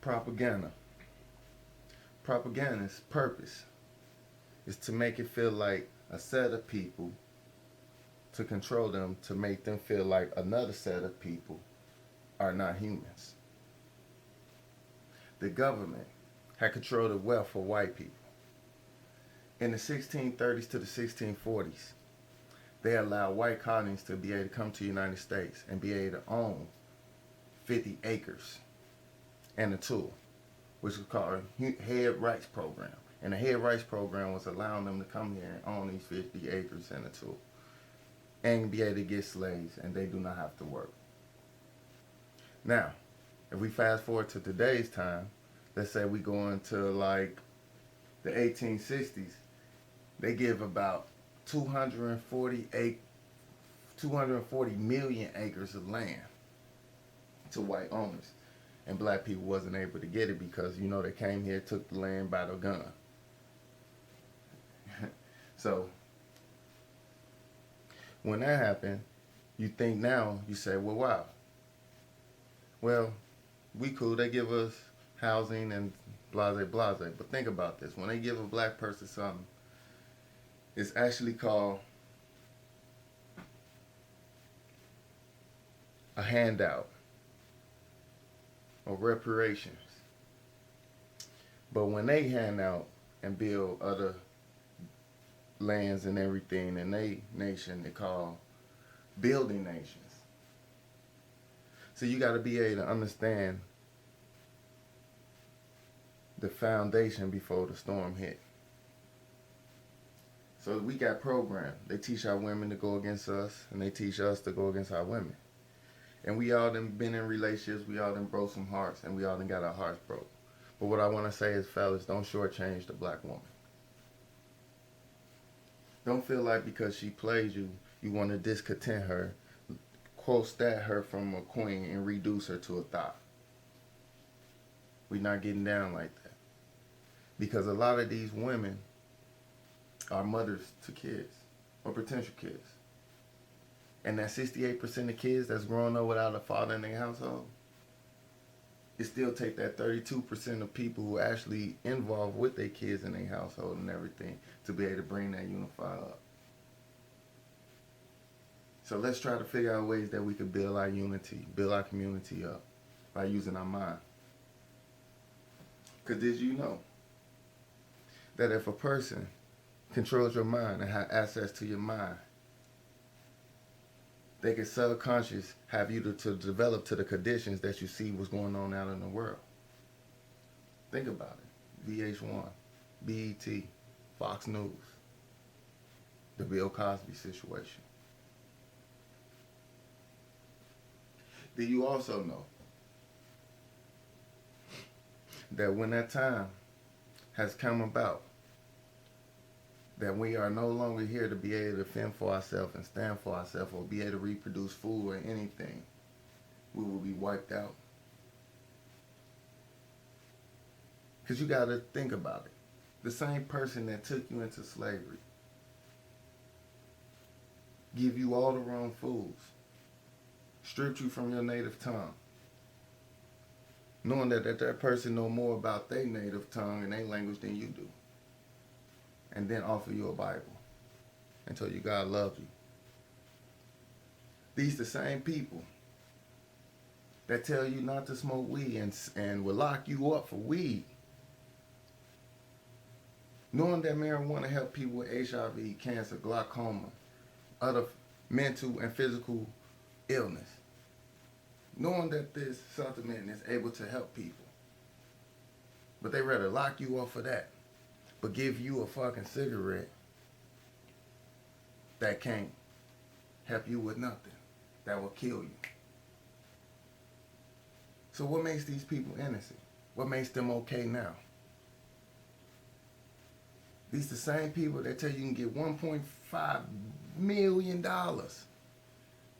Propaganda. Propaganda's purpose is to make it feel like a set of people, to control them, to make them feel like another set of people are not humans. The government had control of the wealth for white people. In the 1630s to the 1640s, they allowed white colonies to be able to come to the United States and be able to own 50 acres and a tool, which was called a Head Rights Program. And the Head Rights Program was allowing them to come here and own these 50 acres and a tool and be able to get slaves, and they do not have to work. Now, if we fast forward to today's time, let's say we go into like the 1860s, they give about 240 million acres of land to white owners, and black people wasn't able to get it because they came here, took the land by the gun. So when that happened, you think now, you say, well, wow, well, we cool, they give us housing and blase blase, but think about this: when they give a black person something, it's actually called a handout or reparations. But when they hand out and build other lands and everything in they nation, they call building nations. So you got to be able to understand the foundation before the storm hit. So we got programs. They teach our women to go against us, and they teach us to go against our women. And we all done been in relationships, we all done broke some hearts, and we all done got our hearts broke. But what I want to say is, fellas, don't shortchange the black woman. Don't feel like because she plays you, you want to discontent her, quote stat her from a queen and reduce her to a thought. We're not getting down like that. Because a lot of these women are mothers to kids or potential kids. And that 68% of kids that's growing up without a father in their household, it still take that 32% of people who are actually involved with their kids in their household and everything to be able to bring that unify up. So let's try to figure out ways that we could build our unity, build our community up by using our mind. Because did you know that if a person controls your mind and has access to your mind, they can subconscious have you to develop to the conditions that you see what's going on out in the world. Think about it. VH1, BET, Fox News, the Bill Cosby situation. Do you also know that when that time has come about, that we are no longer here to be able to fend for ourselves and stand for ourselves or be able to reproduce food or anything, we will be wiped out? Because you got to think about it. The same person that took you into slavery, give you all the wrong foods, stripped you from your native tongue, knowing that person know more about their native tongue and their language than you do, and then offer you a Bible and tell you God loves you. These the same people that tell you not to smoke weed and will lock you up for weed, knowing that marijuana help people with HIV, cancer, glaucoma, other mental and physical illness, knowing that this supplement is able to help people, but they rather lock you up for that, but give you a fucking cigarette that can't help you with nothing, that will kill you. So what makes these people innocent? What makes them okay now? These the same people that tell you can get $1.5 million,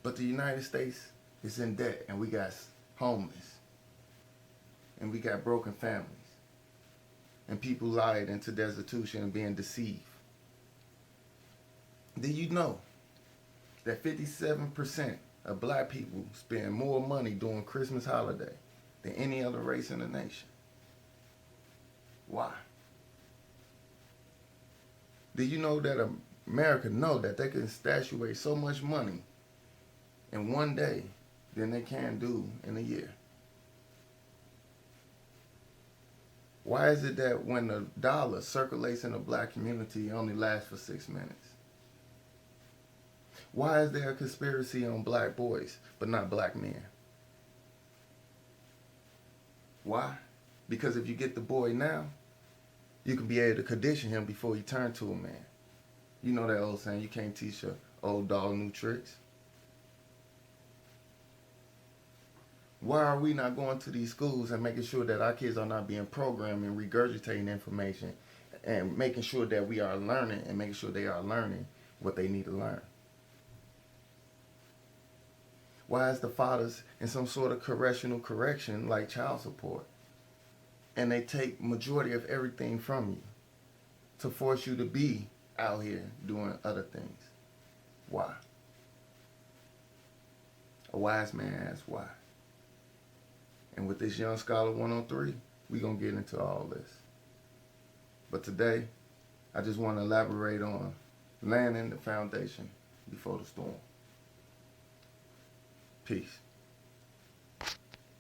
but the United States is in debt, and we got homeless, and we got broken families, and people lied into destitution and being deceived. Did you know that 57% of black people spend more money during Christmas holiday than any other race in the nation? Why? Do you know that America know that they can stash away so much money in one day than they can do in a year? Why is it that when the dollar circulates in the black community, it only lasts for 6 minutes? Why is there a conspiracy on black boys but not black men? Why? Because if you get the boy now, you can be able to condition him before he turns to a man. You know that old saying, you can't teach an old dog new tricks. Why are we not going to these schools and making sure that our kids are not being programmed and regurgitating information and making sure that we are learning and making sure they are learning what they need to learn? Why is the fathers in some sort of correctional correction like child support? And they take majority of everything from you to force you to be out here doing other things. Why? A wise man asks why. And with this Young Scholar 103, we're going to get into all this. But today, I just want to elaborate on laying the foundation before the storm. Peace.